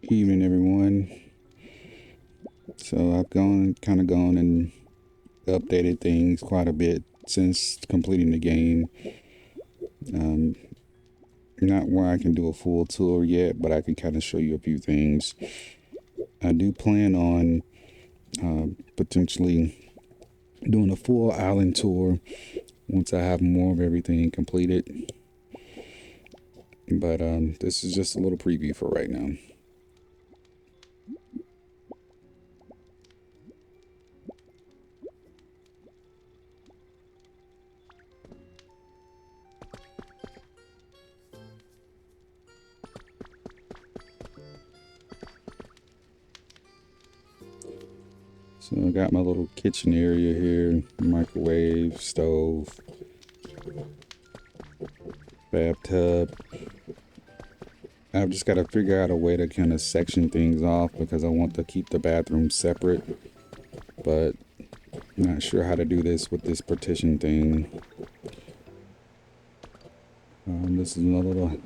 Evening, everyone. So I've kind of gone and updated things quite a bit since completing the game. Um, Not where I can do a full tour yet, but I can kind of show you a few things. I do plan on potentially doing a full island tour once I have more of everything completed. But this is just a little preview for right now. So I got my little kitchen area here, microwave, stove, bathtub. I've just got to figure out a way to kind of section things off because I want to keep the bathroom separate, but not sure how to do this with this partition thing. This is another little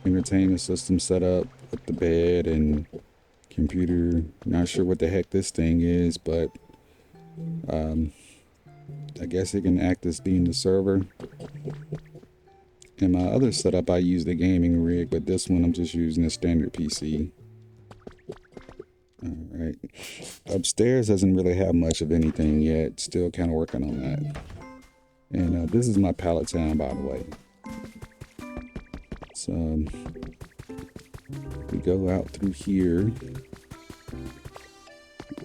entertainment system set up with the bed and computer. Not sure what the heck this thing is, but I guess it can act as being the server. In my other setup, I use the gaming rig, but this one I'm just using a standard PC. All right. Upstairs doesn't really have much of anything yet. Still kind of working on that. And this is my pallet town, by the way. So we go out through here.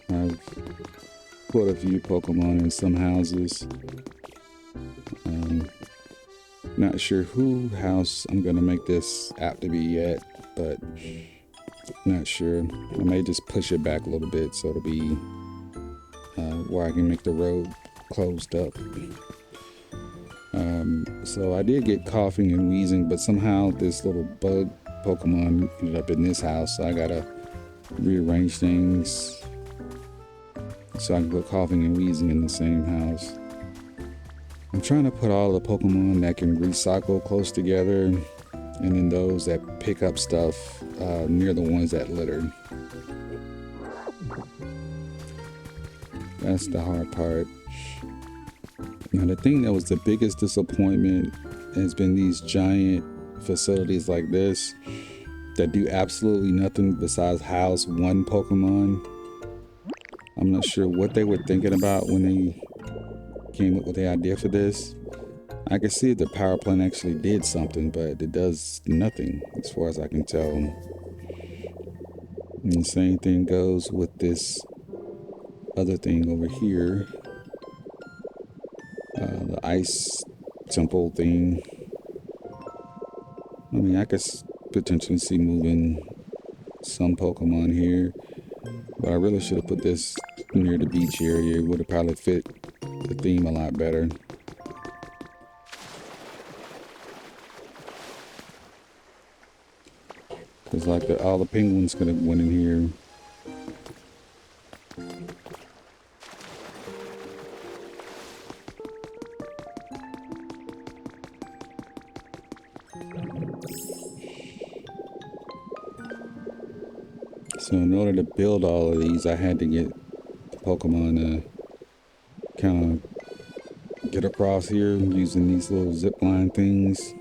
I've put a few Pokemon in some houses. Not sure who house I'm gonna make this app to be yet, but not sure. I may just push it back a little bit so it'll be where I can make the road closed up. So I did get coughing and wheezing, but somehow this little bug Pokemon ended up in this house, so I gotta rearrange things so I can put coughing and wheezing in the same house. I'm trying to put all the Pokemon that can recycle close together, and then those that pick up stuff near the ones that litter. That's the hard part. Now, the thing that was the biggest disappointment has been these giant facilities like this that do absolutely nothing besides house one Pokemon. I'm not sure what they were thinking about when they came up with the idea for this. I can see the power plant actually did something, but it does nothing as far as I can tell. And the same thing goes with this other thing over here. The ice temple thing. I mean, I could potentially see moving some Pokemon here, but I really should have put this near the beach area. It would have probably fit the theme a lot better. Cause like all the penguins could have went in here. So in order to build all of these, I had to get the Pokemon to kind of get across here using these little zip line things.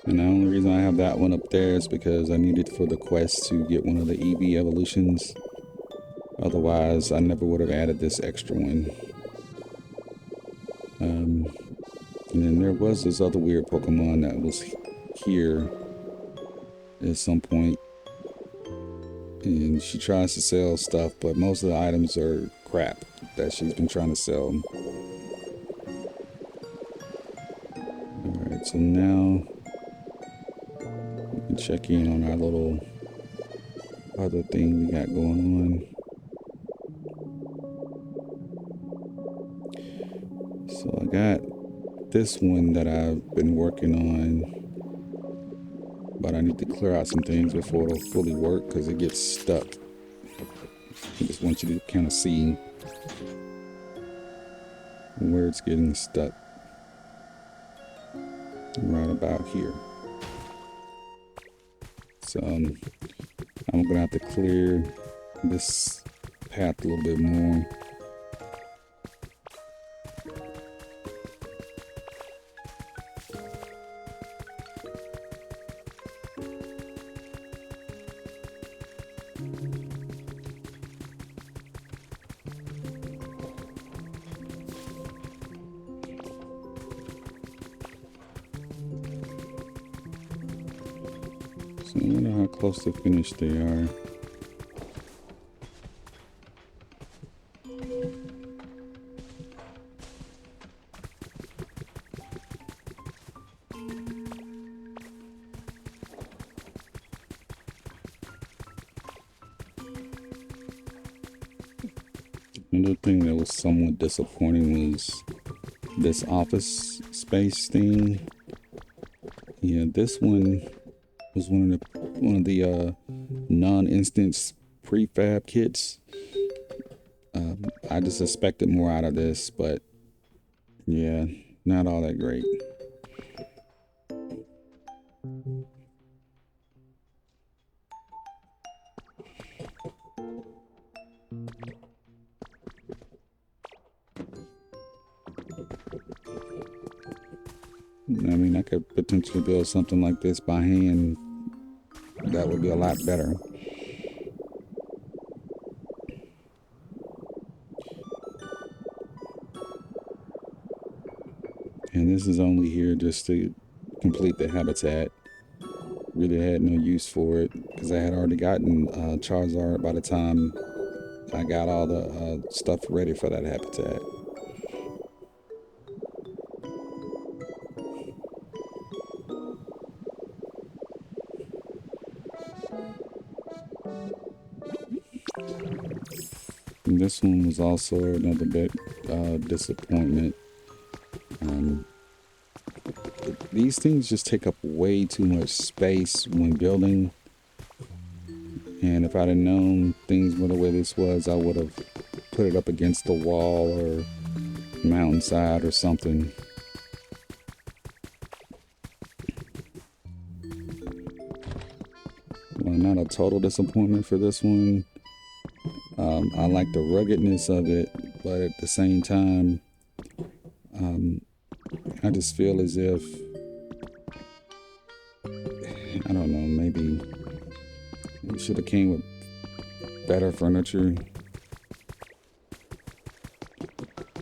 And the only reason I have that one up there is because I needed for the quest to get one of the EV evolutions. Otherwise, I never would have added this extra one. And then there was this other weird Pokemon that was here at some point. And she tries to sell stuff, but most of the items are crap that she's been trying to sell. Alright, so now we can check in on our little other thing we got going on. So I got this one that I've been working on, but I need to clear out some things before it'll fully work because it gets stuck. I just want you to kind of see. where it's getting stuck. Right about here. So I'm gonna have to clear this path a little bit more. So I wonder how close to finished they are. Another thing that was somewhat disappointing was this office space thing. Yeah, this one was one of the non-instance prefab kits. I just expected more out of this, but yeah, not all that great. I mean, I could potentially build something like this by hand. That would be a lot better. And this is only here just to complete the habitat. Really had no use for it because I had already gotten Charizard by the time I got all the stuff ready for that habitat. And this one was also another bit disappointment. These things just take up way too much space when building. And if I'd have known things were the way this was, I would have put it up against the wall or mountainside or something. Well, not a total disappointment for this one. I like the ruggedness of it, but at the same time, I just feel as if, I don't know, maybe it should have came with better furniture.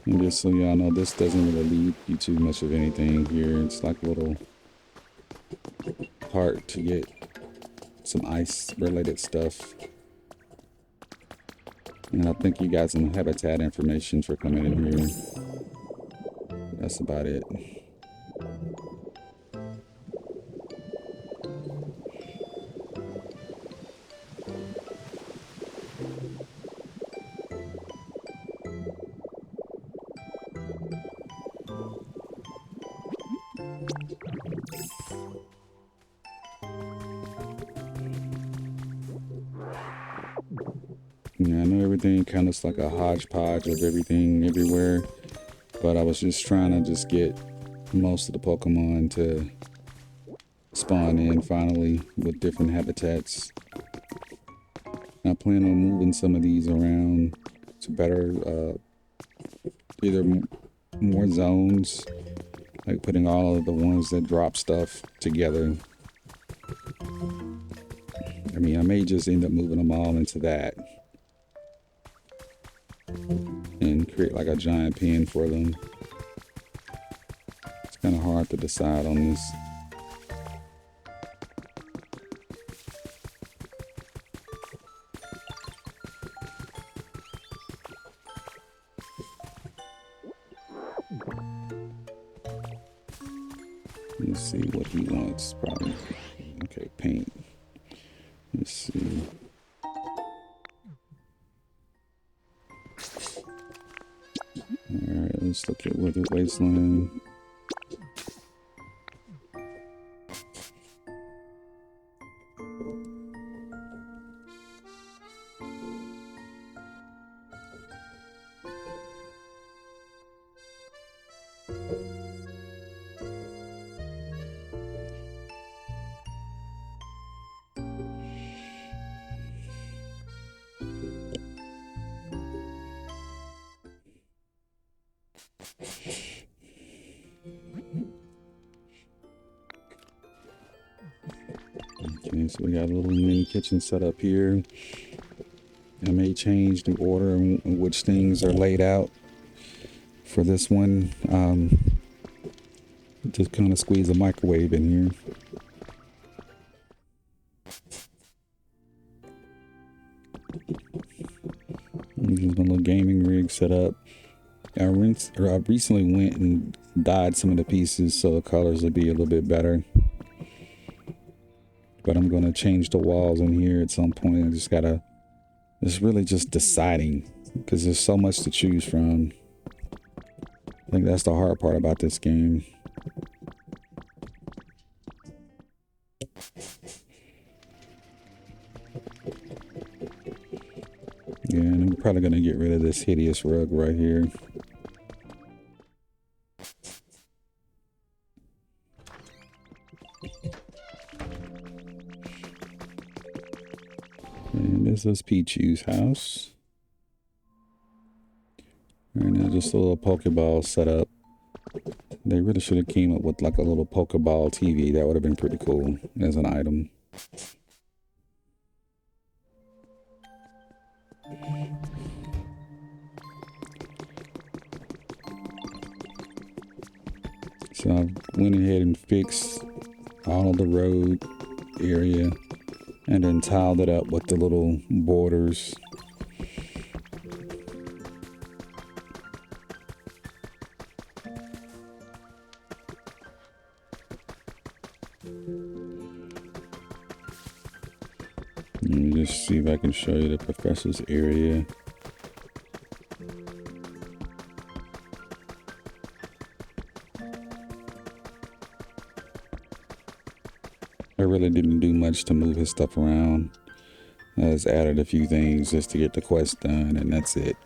And just so y'all know, this doesn't really leave you too much of anything here. It's like a little part to get some ice related stuff. And I think you got some habitat information for coming in here. That's about it. Yeah, I know everything kind of is like a hodgepodge of everything everywhere, but I was just trying to just get most of the Pokemon to spawn in finally with different habitats. I plan on moving some of these around to better either more zones, like putting all of the ones that drop stuff together. I mean, I may just end up moving them all into that and create like a giant pen for them. It's kind of hard to decide on this. Let's see what he wants, probably. Okay, paint. Let's see. Alright, let's look at Withered Wasteland. Okay, so we got a little mini kitchen set up here. I may change the order in which things are laid out for this one. Just kind of squeeze a microwave in here. There's my little gaming rig set up. I recently went and dyed some of the pieces so the colors will be a little bit better. But I'm going to change the walls in here at some point. I just gotta, it's really just deciding because there's so much to choose from. I think that's the hard part about this game. Yeah, and I'm probably going to get rid of this hideous rug right here. And this is Pichu's house. And there's just a little Pokeball set up. They really should have came up with like a little Pokeball TV. That would have been pretty cool as an item. So I went ahead and fixed all of the road area and then tiled it up with the little borders. Let me just see if I can show you the professor's area. I really didn't do much to move his stuff around. I just added a few things just to get the quest done, and that's it.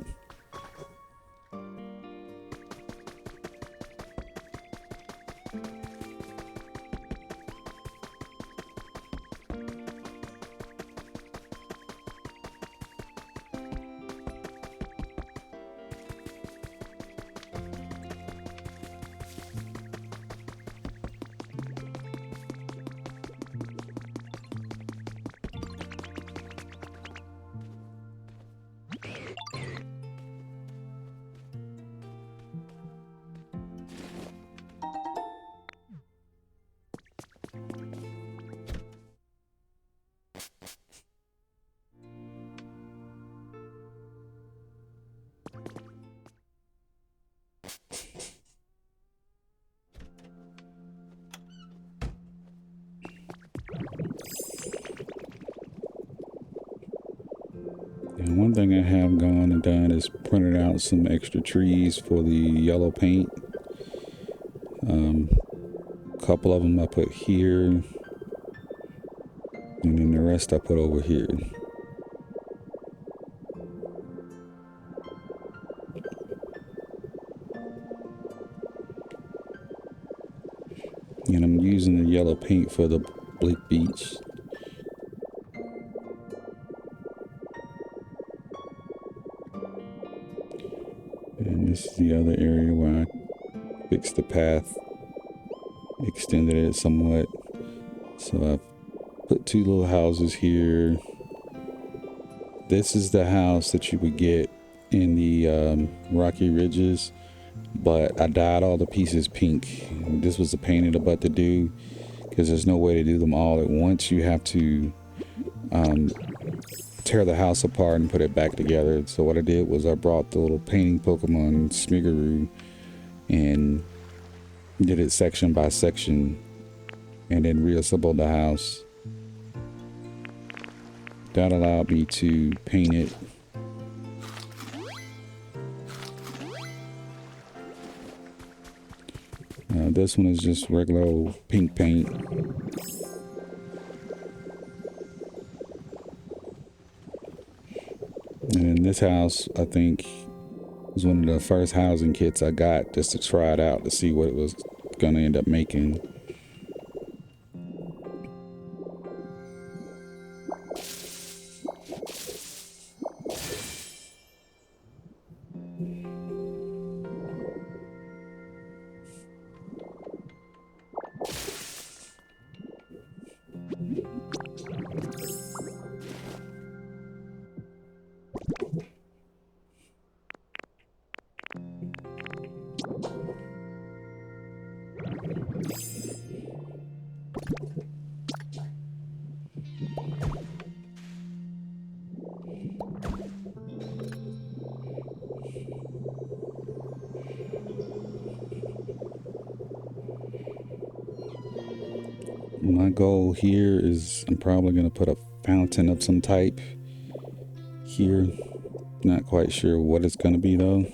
And one thing I have gone and done is printed out some extra trees for the yellow paint. A couple of them I put here, and then the rest I put over here. And I'm using the yellow paint for the Bleak Beach. And this is the other area where I fixed the path, extended it somewhat. So I put two little houses here. This is the house that you would get in the Rocky Ridges, but I dyed all the pieces pink. This was a pain in the butt to do because there's no way to do them all at once. You have to tear the house apart and put it back together. So what I did was I brought the little painting Pokemon Smigaroo and did it section by section and then reassembled the house. That allowed me to paint it. This one is just regular old pink paint. And in this house, I think, was one of the first housing kits I got just to try it out to see what it was going to end up making. My goal here is I'm probably going to put a fountain of some type here. Not quite sure what it's going to be though.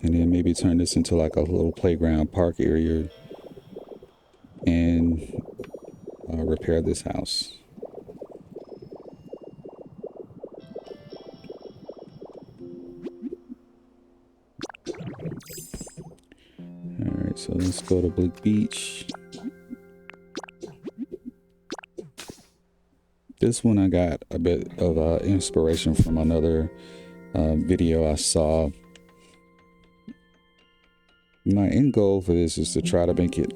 And then maybe turn this into like a little playground park area and repair this house. Alright, so let's go to Bleak Beach. This one I got a bit of inspiration from another video I saw. My end goal for this is to try to make it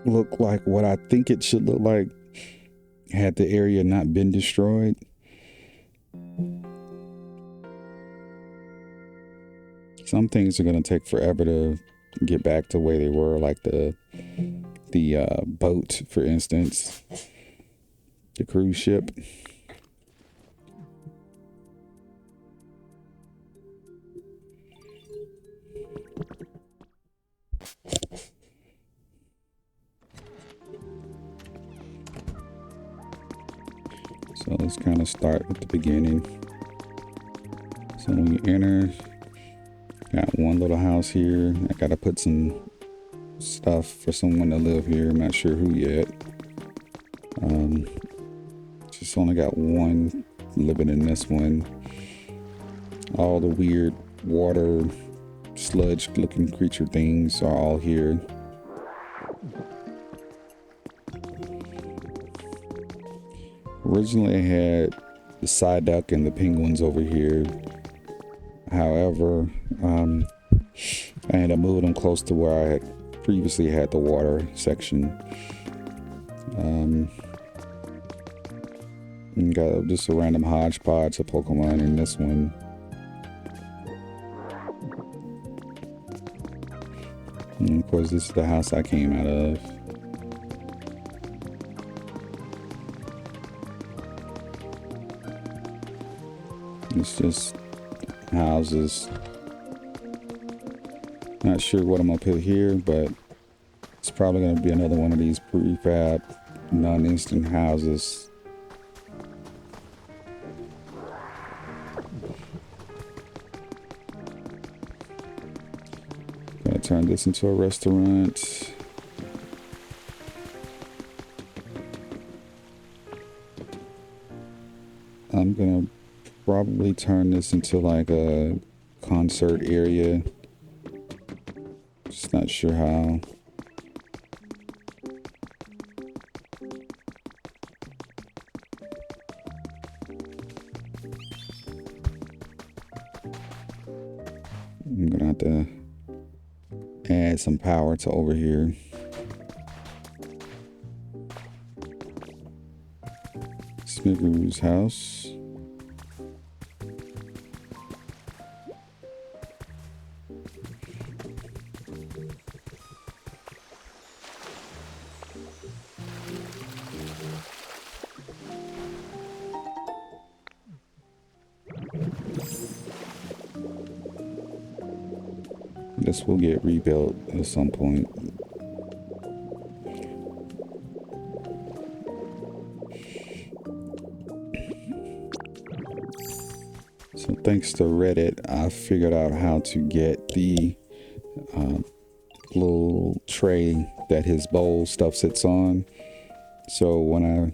look like what I think it should look like had the area not been destroyed. Some things are going to take forever to get back to where they were, like the boat, for instance, the cruise ship. So let's kind of start at the beginning. So when you enter, got one little house here. I gotta put some stuff for someone to live here. I'm not sure who yet. Just only got one living in this one. All the weird water sludge looking creature things are all here. Originally I had the side duck and the penguins over here. However, I ended up moving them close to where I had previously had the water section. And got just a random hodgepodge of Pokemon in this one. And of course, this is the house I came out of. It's just houses. Not sure what I'm gonna put here, but it's probably gonna be another one of these prefab non-instant houses. Gonna turn this into a restaurant. I'm gonna probably turn this into like a concert area. Just not sure how. I'm gonna have to add some power to over here. Smiggoo's house. This will get rebuilt at some point. So thanks to Reddit, I figured out how to get the little tray that his bowl stuff sits on. So when I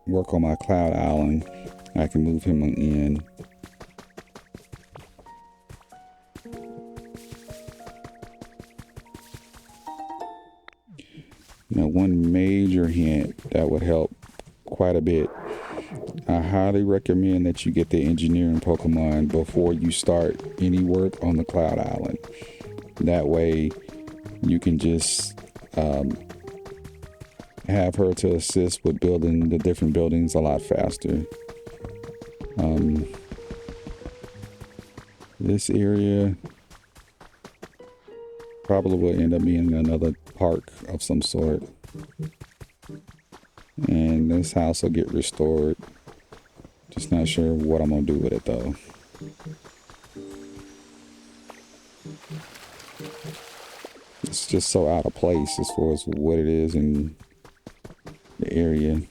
work on my Cloud Island, I can move him in. Now, one major hint that would help quite a bit. I highly recommend that you get the engineering Pokemon before you start any work on the Cloud Island. That way you can just have her to assist with building the different buildings a lot faster. This area probably will end up being another park of some sort. And this house will get restored. Just not sure what I'm gonna do with it though. It's just so out of place as far as what it is in the area.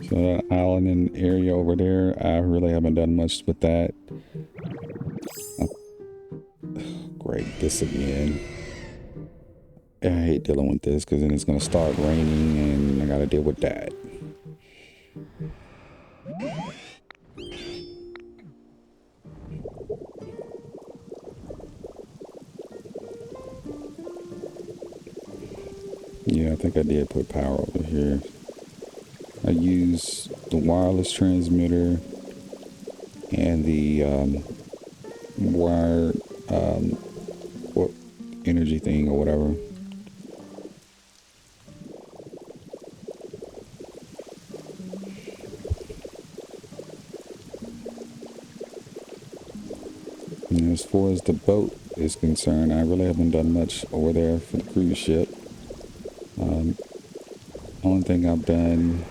So that island and area over there, I really haven't done much with that. Oh, great, this again. I hate dealing with this because then it's gonna start raining and I gotta deal with that. Yeah, I think I did put power over here. I use the wireless transmitter and the wired what energy thing or whatever. And as far as the boat is concerned, I really haven't done much over there for the cruise ship. Only thing I've done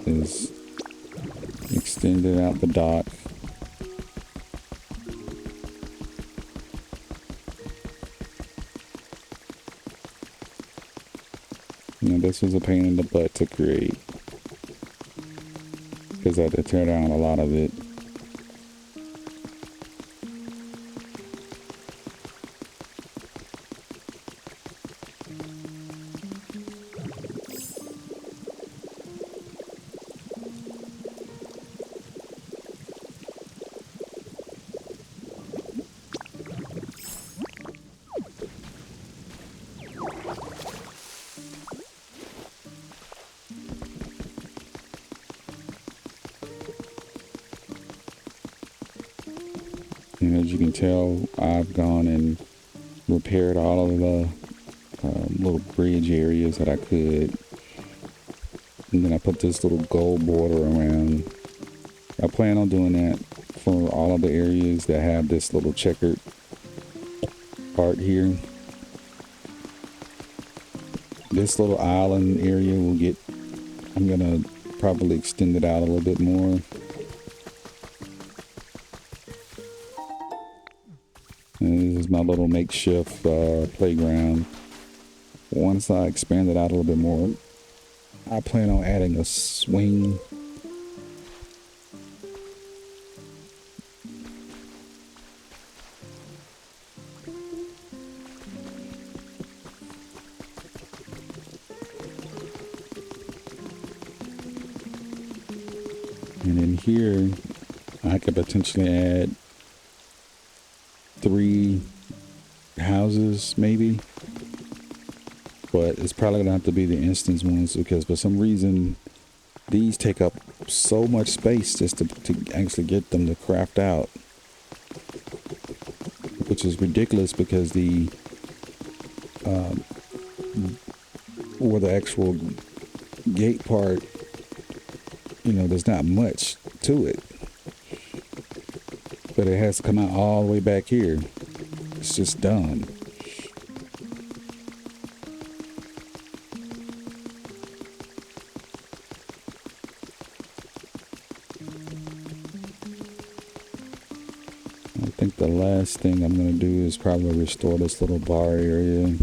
is extended out the dock. You know, this was a pain in the butt to create because I had to tear down a lot of it. And as you can tell, I've gone and repaired all of the little bridge areas that I could. And then I put this little gold border around. I plan on doing that for all of the areas that have this little checkered part here. This little island area will get, I'm gonna probably extend it out a little bit more. And this is my little makeshift playground. Once I expand it out a little bit more, I plan on adding a swing. And in here, I could potentially add 3 houses maybe, but it's probably gonna have to be the instance ones because for some reason these take up so much space just to actually get them to craft out, which is ridiculous because the or the actual gate part, you know, there's not much to it, but it has to come out all the way back here. It's just dumb. I think the last thing I'm going to do is probably restore this little bar area.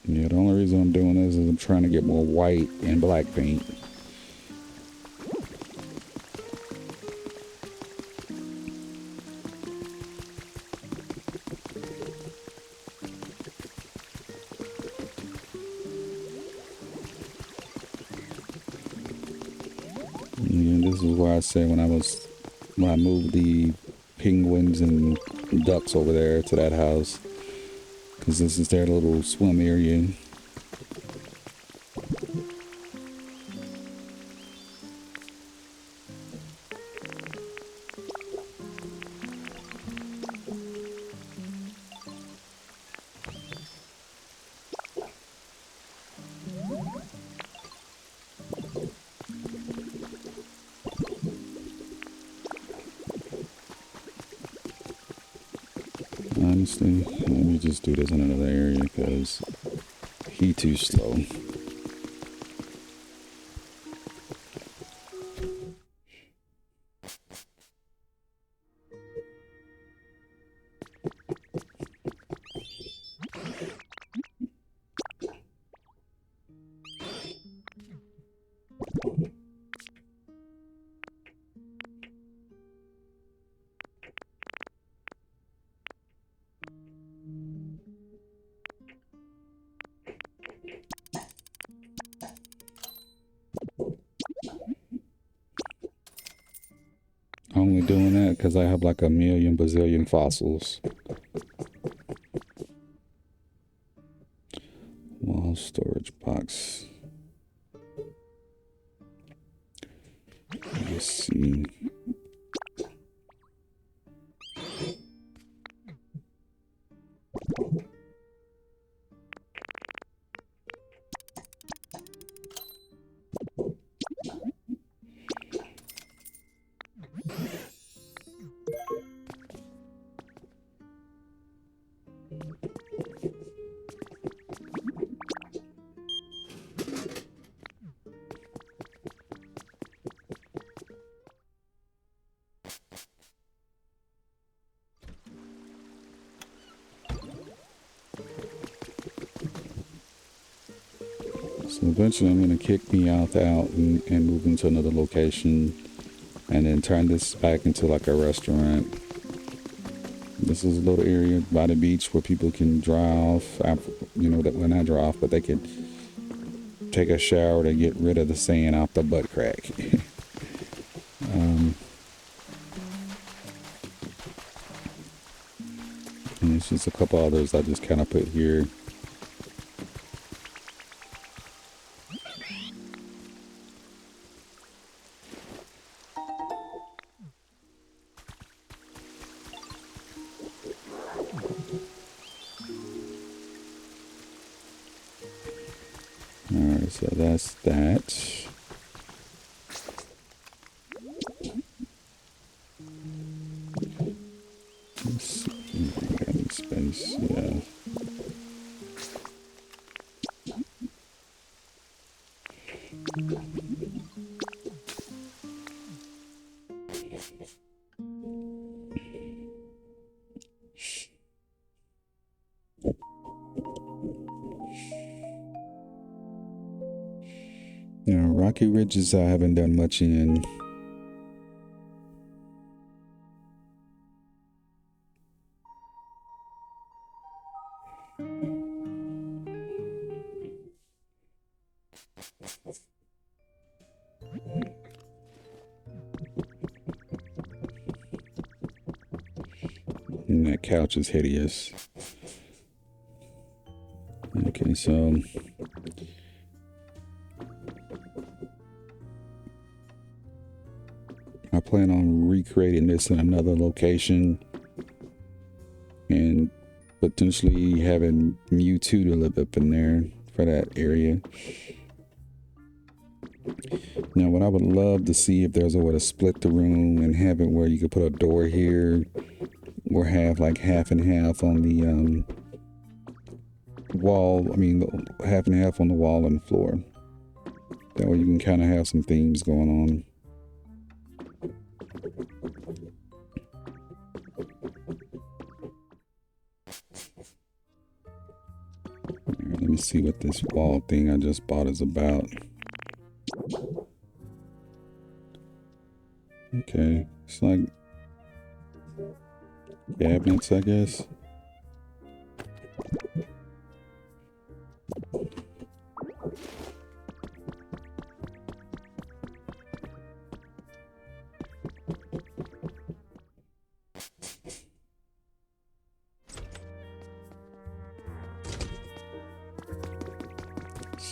Yeah, the only reason I'm doing this is I'm trying to get more white and black paint. And this is why I say when I moved the penguins and ducks over there to that house, because this is their little swim area. Honestly, let me just do this in another area because he too slow. Only doing that because I have like a million bazillion fossils. Wall storage box. Let's see. So eventually I'm going to kick Meowth out and move into another location and then turn this back into like a restaurant. This is a little area by the beach where people can dry off, you know, well, not dry off, but they could take a shower to get rid of the sand off the butt crack. And there's just a couple others I just kind of put here. Alright, so that's that. Let's see if we got any space. Yeah. You know, Rocky Ridges I haven't done much in. And that couch is hideous. Okay, so I plan on recreating this in another location and potentially having Mewtwo to live up in there for that area. Now, what I would love to see if there's a way to split the room and have it where you could put a door here or have like half and half on the wall. I mean, half and half on the wall and the floor. That way you can kind of have some themes going on. Right, let me see what this wall thing I just bought is about. Okay, it's like cabinets, I guess.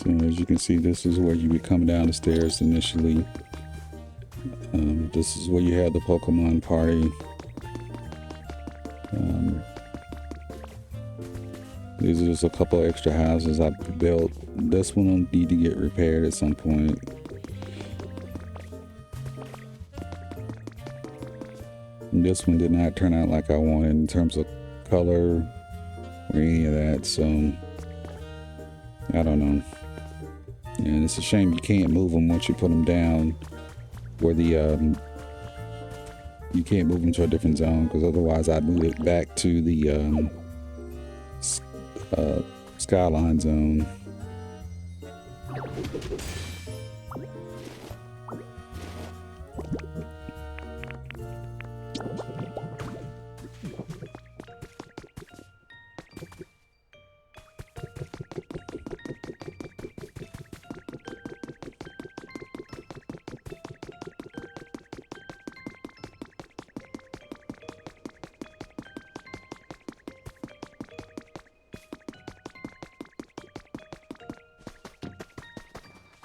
So as you can see, this is where you would come down the stairs initially. This is where you have the Pokemon party. These are just a couple extra houses I built. This one will need to get repaired at some point. And this one did not turn out like I wanted in terms of color or any of that, so I don't know. And it's a shame you can't move them once you put them down, where the you can't move them to a different zone, because otherwise I'd move it back to the Skyline zone.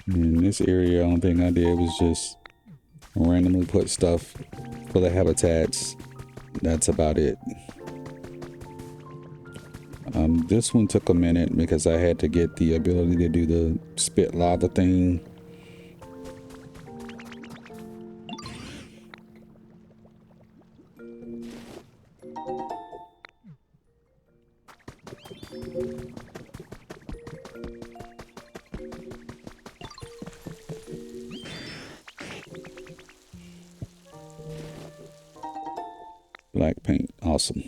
In this area, the only thing I did was just randomly put stuff for the habitats. That's about it. This one took a minute because I had to get the ability to do the spit lava thing. Black paint, awesome.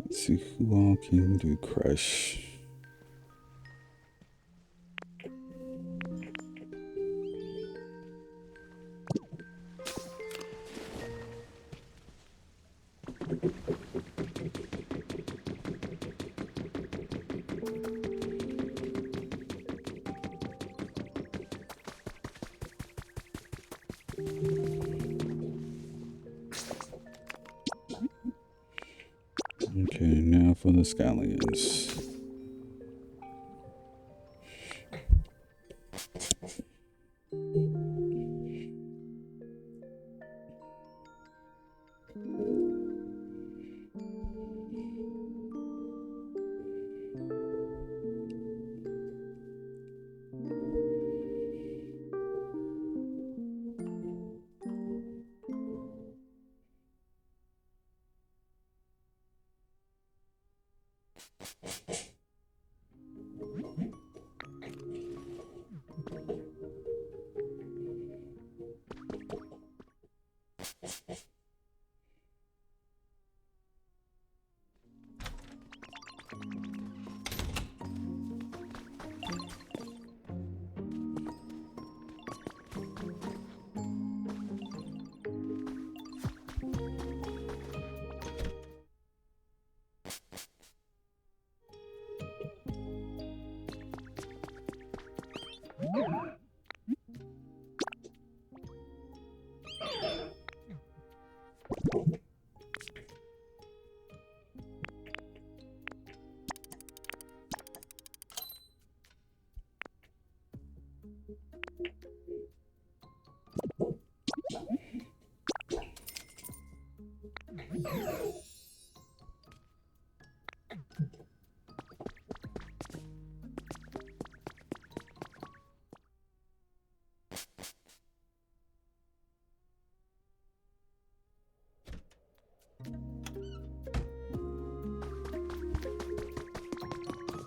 Let's see who all can do crush. Okay, now for the scallions.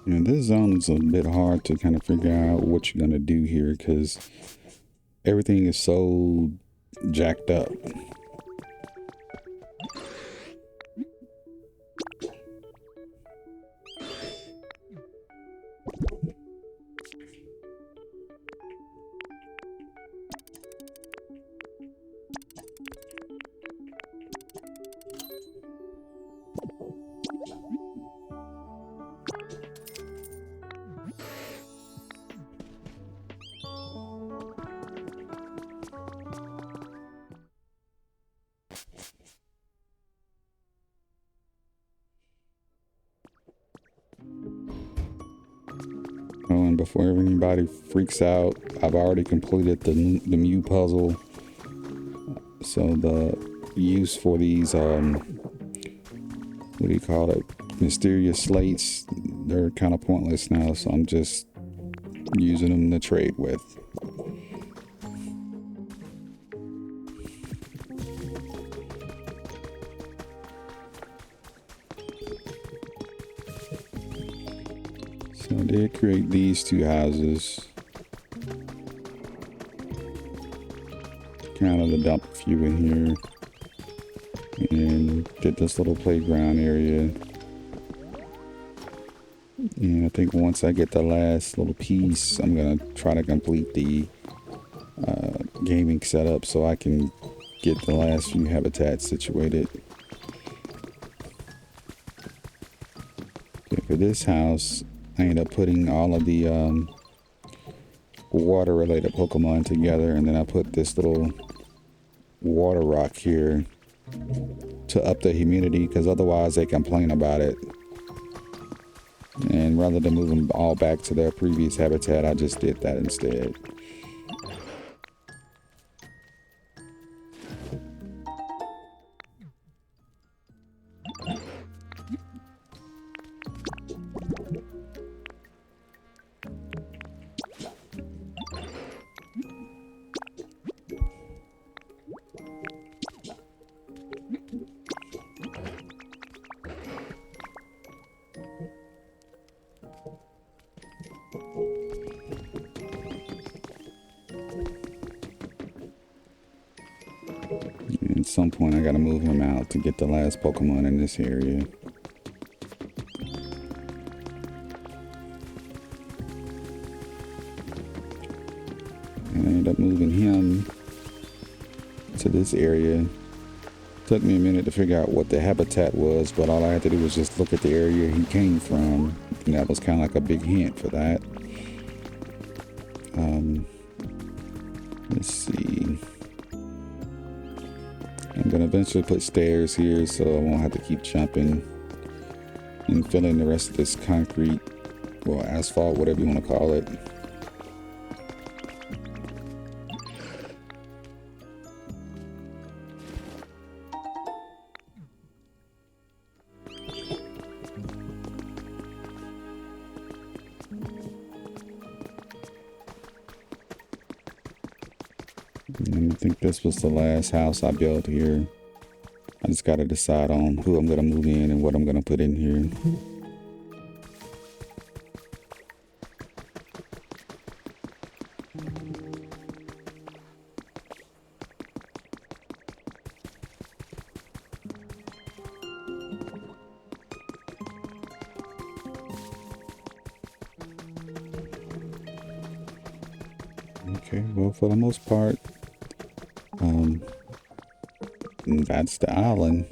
And this zone is a bit hard to kind of figure out what you're gonna do here because everything is so jacked up. Oh, and before anybody freaks out, I've already completed the Mew puzzle. So the use for these, what do you call it? Mysterious slates, they're kind of pointless now, so I'm just using them to trade with. So I did create these two houses. Kind of to dump a few in here. And did this little playground area. And I think once I get the last little piece, I'm going to try to complete the gaming setup so I can get the last few habitats situated. Okay, for this house, I end up putting all of the water related Pokemon together, and then I put this little water rock here to up the humidity because otherwise they complain about it. And rather than move them all back to their previous habitat, I just did that instead. At some point I gotta move him out to get the last Pokemon in this area. And I ended up moving him to this area. Took me a minute to figure out what the habitat was, but all I had to do was just look at the area he came from, and that was kind of like a big hint for that. Let's see. I'm gonna eventually put stairs here so I won't have to keep jumping, and fill in the rest of this concrete, or asphalt, whatever you want to call it. And I think this was the last house I built here. I just got to decide on who I'm going to move in and what I'm going to put in here. Okay, well, for the most part, that's the island.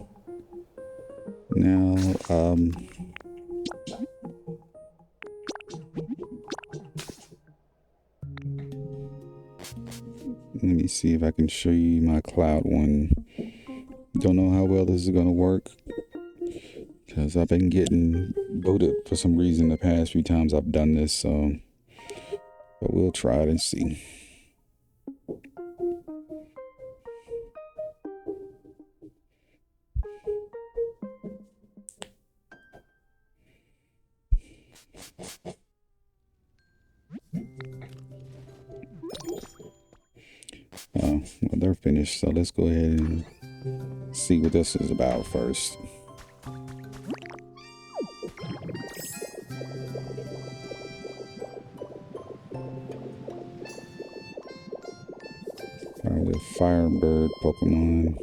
Now, let me see if I can show you my cloud one. Don't know how well this is going to work because I've been getting booted for some reason the past few times I've done this. So, but we'll try it and see. Well, they're finished, so let's go ahead and see what this is about first. The Firebird Pokemon.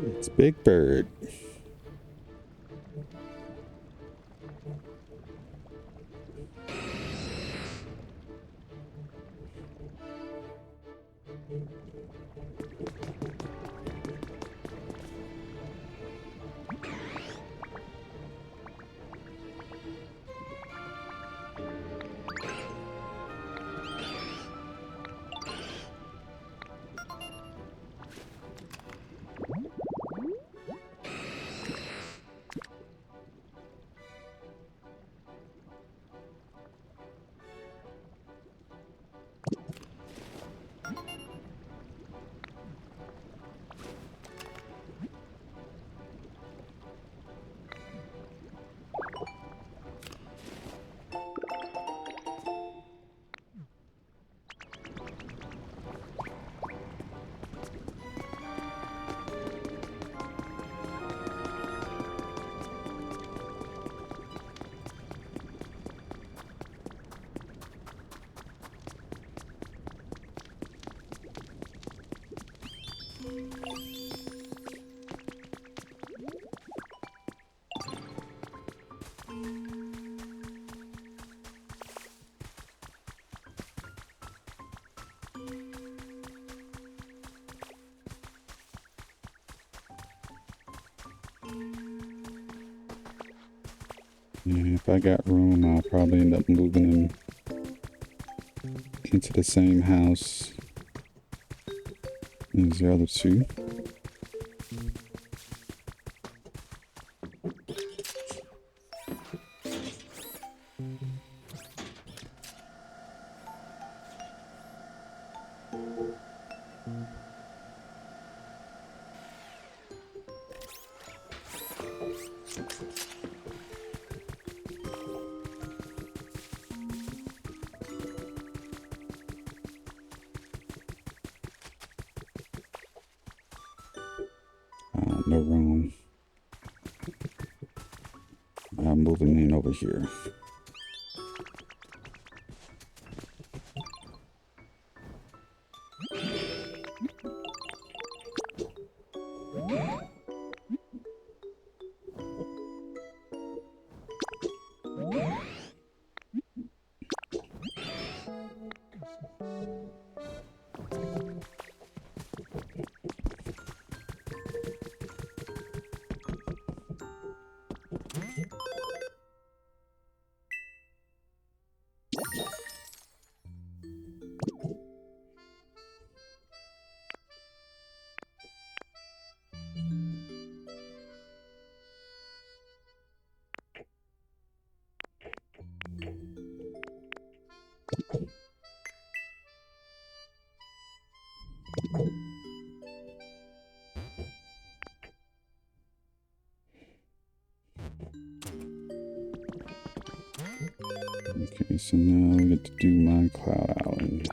It's Big Bird. And if I got room, I'll probably end up moving them into the same house as the other two. No room. I'm moving in over here. Okay, so now we get to do my Cloud Island.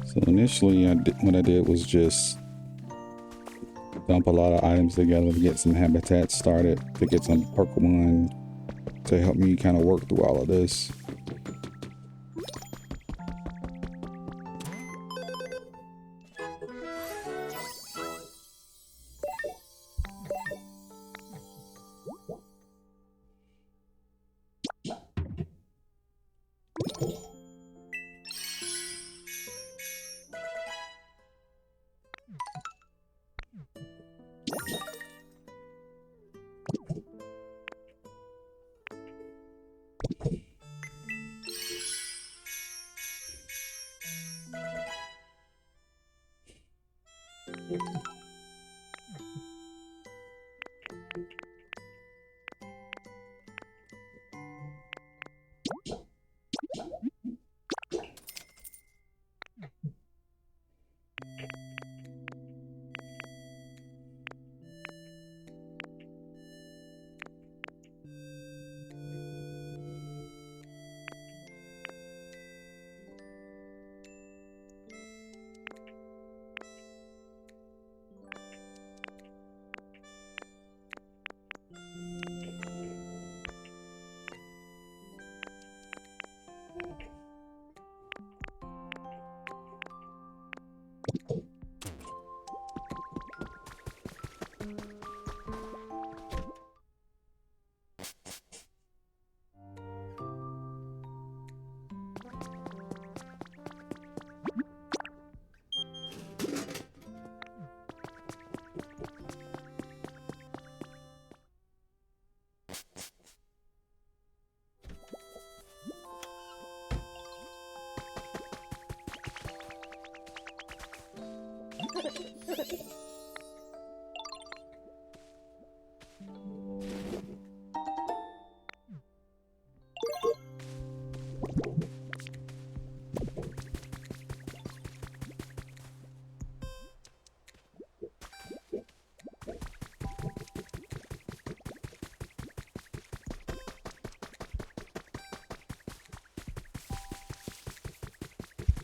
So initially, what I did was just dump a lot of items together to get some habitat started, to get some Pokemon to help me kind of work through all of this.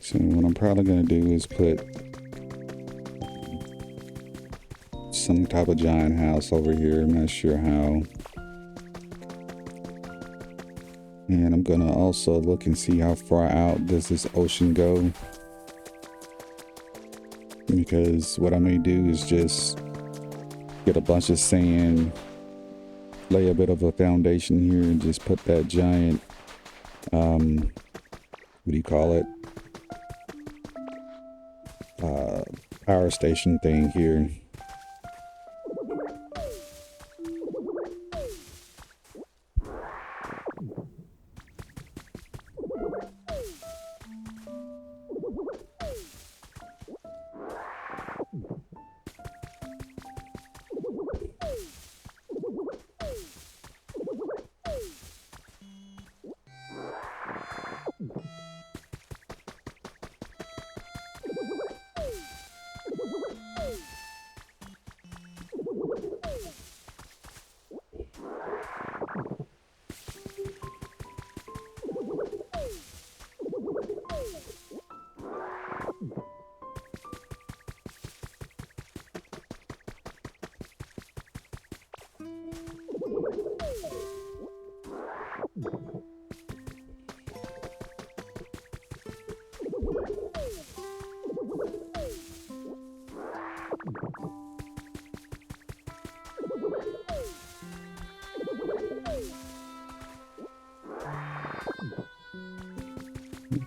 So what I'm probably going to do is put some type of giant house over here. I'm not sure how. And I'm going to also look and see how far out does this ocean go. Because what I may do is just get a bunch of sand lay a bit of a foundation here and just put that giant, what do you call it? Power station thing here.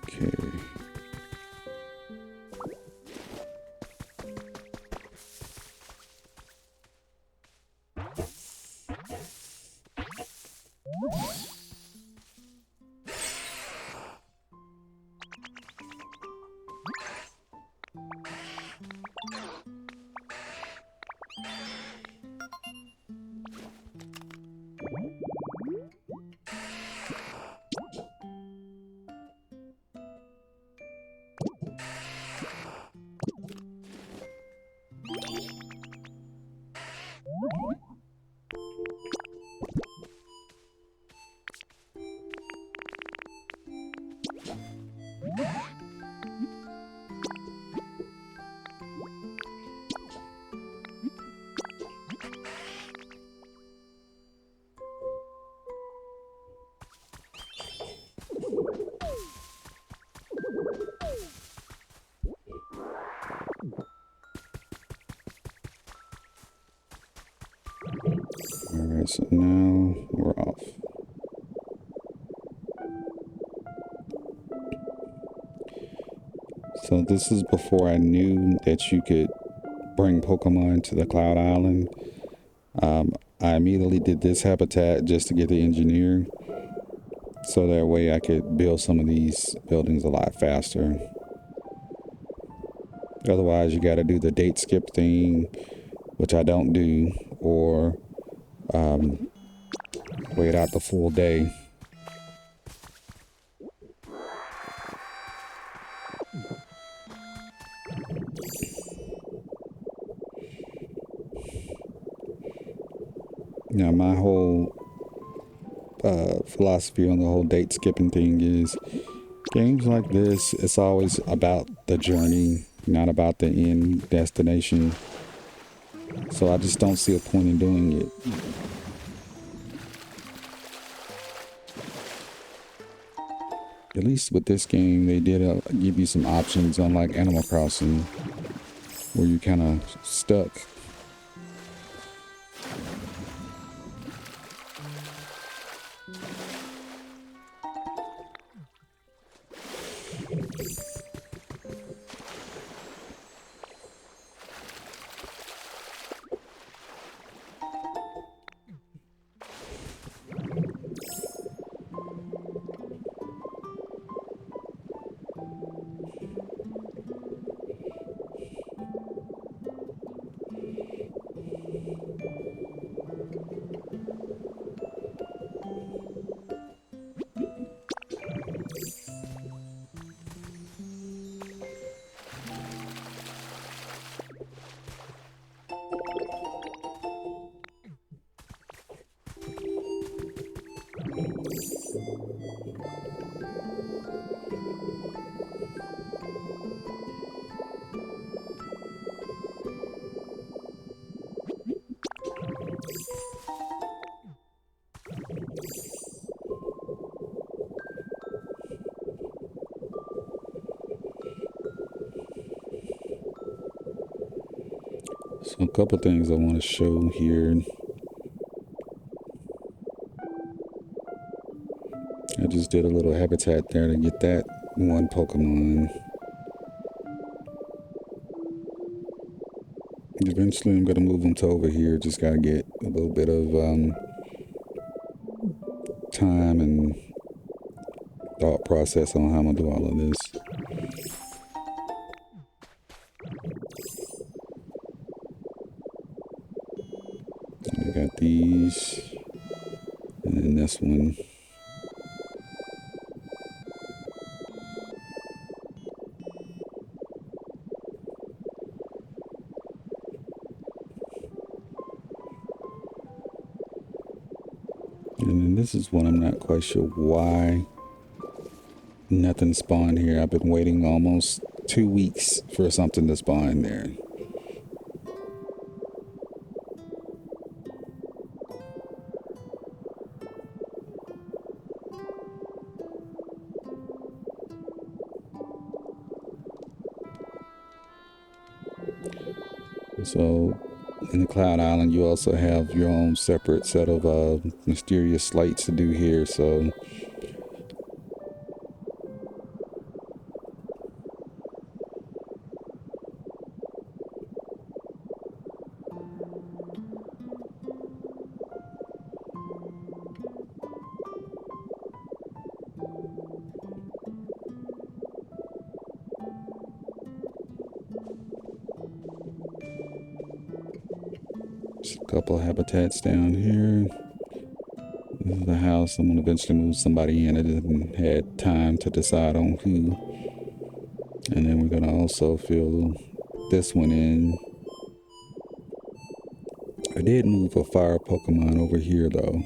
Okay. Alright, so now we're off. So this is before I knew that you could bring Pokemon to the Cloud Island. I immediately did this habitat just to get the engineer, so that way I could build some of these buildings a lot faster. Otherwise, you got to do the date skip thing, which I don't do, or wait out the full day. Now, my whole philosophy on the whole date skipping thing is games like this, it's always about the journey, not about the end destination. So I just don't see a point in doing it. At least with this game, they did give you some options, unlike Animal Crossing, where you kind of stuck. So a couple things I want to show here. I just did a little habitat there to get that one Pokemon. Eventually, I'm gonna move them to over here. Just gotta get a little bit of time and thought process on how I'm gonna do all of this. I got these, and then this one. And then this is one I'm not quite sure why nothing spawned here. I've been waiting almost 2 weeks for something to spawn there. So in the Cloud Island, you also have your own separate set of mysterious slights to do here. So just a couple of habitats down here. This is the house. I'm gonna eventually move somebody in. I didn't had time to decide on who. And then we're gonna also fill this one in. I did move a fire Pokemon over here though.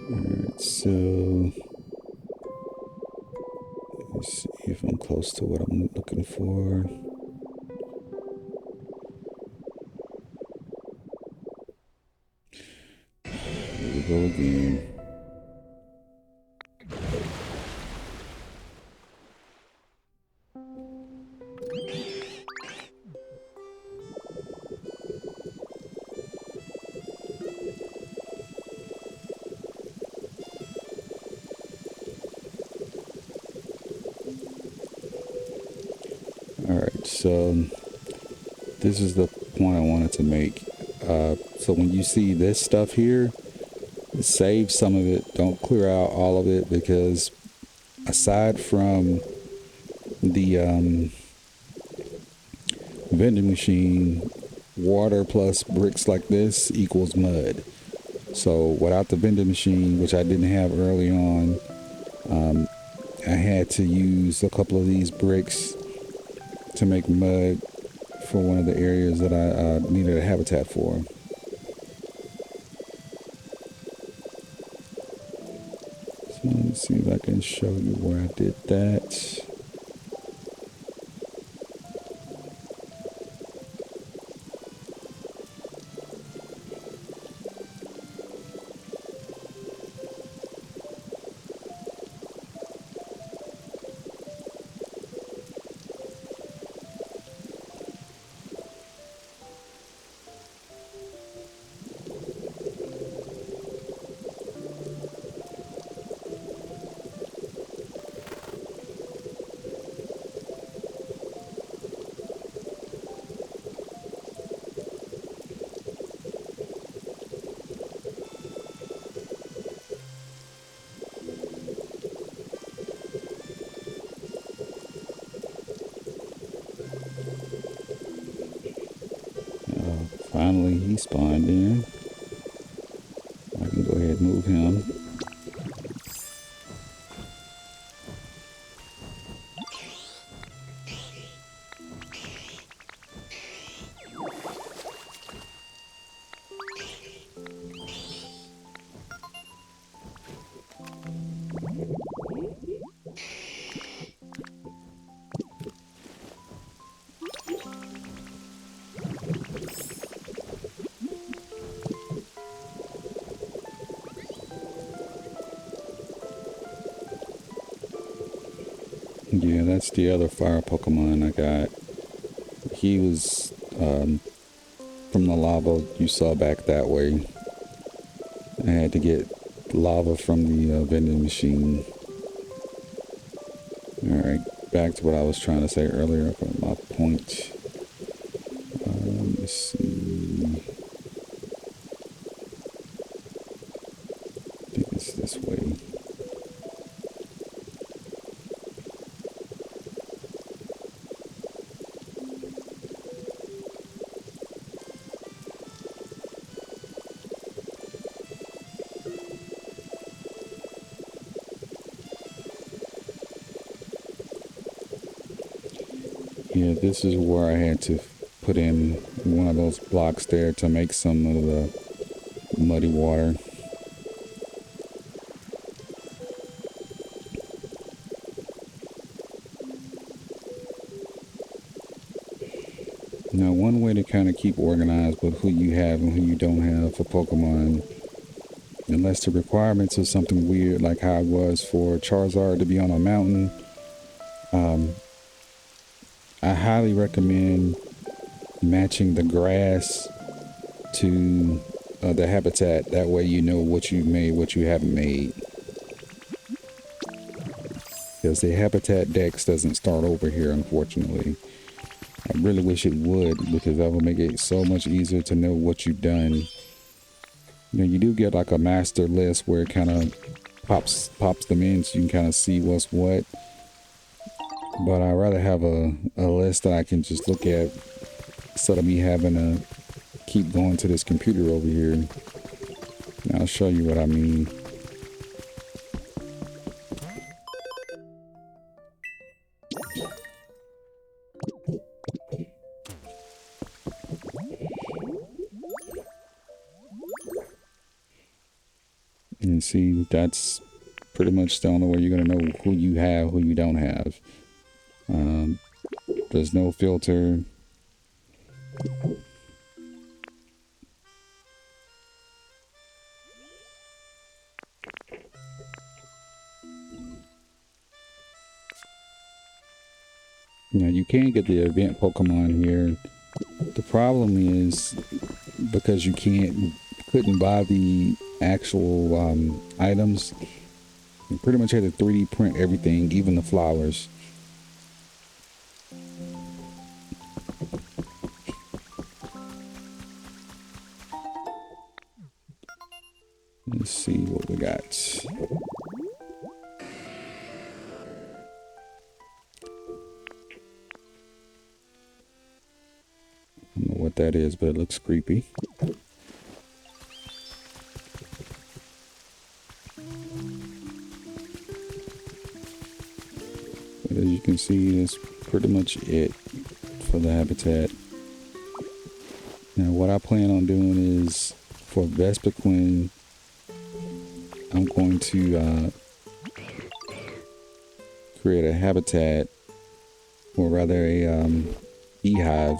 Alright, so let's see if I'm close to what I'm looking for. Here we go again. Alright, so this is the point I wanted to make. So when you see this stuff here, save some of it. Don't clear out all of it, because aside from the vending machine, water plus bricks like this equals mud. So without the vending machine, which I didn't have early on, I had to use a couple of these bricks to make mud for one of the areas that I needed a habitat for. So let's see if I can show you where I did that. Finally, he spawned in. I can go ahead and move him. Yeah, that's the other fire Pokemon I got. He was from from the lava you saw back that way. I had to get lava from the vending machine. Alright, back to what I was trying to say earlier about my point. Let's see. I think it's this way. Yeah, this is where I had to put in one of those blocks there to make some of the muddy water. Now, one way to kind of keep organized with who you have and who you don't have for Pokemon, unless the requirements are something weird like how it was for Charizard to be on a mountain, I highly recommend matching the grass to the habitat. That way you know what you made, what you haven't made. Because the habitat dex doesn't start over here, unfortunately. I really wish it would, because that would make it so much easier to know what you've done. You know, you do get like a master list where it kind of pops them in so you can kind of see what's what. But I'd rather have a list that I can just look at instead of me having to keep going to this computer over here. And I'll show you what I mean. And see, that's pretty much the only way you're going to know who you have, who you don't have. There's no filter. Now, you can get the event Pokemon here. The problem is because you couldn't buy the actual items. You pretty much had to 3D print everything, even the flowers. Let's see what we got. I don't know what that is, but it looks creepy. But as you can see, that's pretty much it for the habitat. Now, what I plan on doing is for Vespiquen, I'm going to create a habitat, or rather a beehive.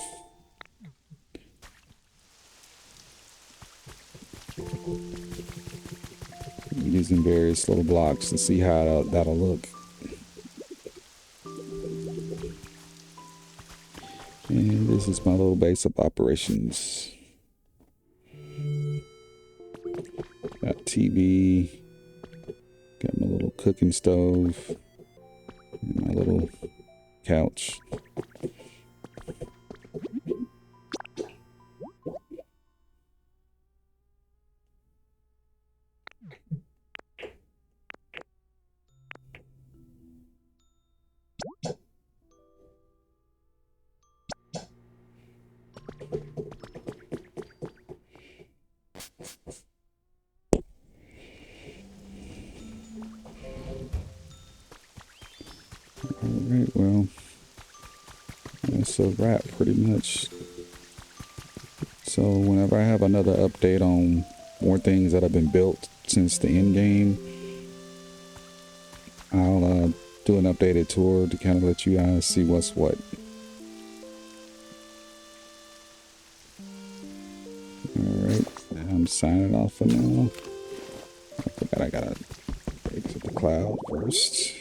Using various little blocks to see how that'll look. And this is my little base of operations. Got TV. Got my little cooking stove. And my little couch. Alright, well, that's a wrap pretty much. So whenever I have another update on more things that have been built since the end game, I'll do an updated tour to kind of let you guys see what's what. Alright, I'm signing off for now. I forgot I gotta exit the cloud first.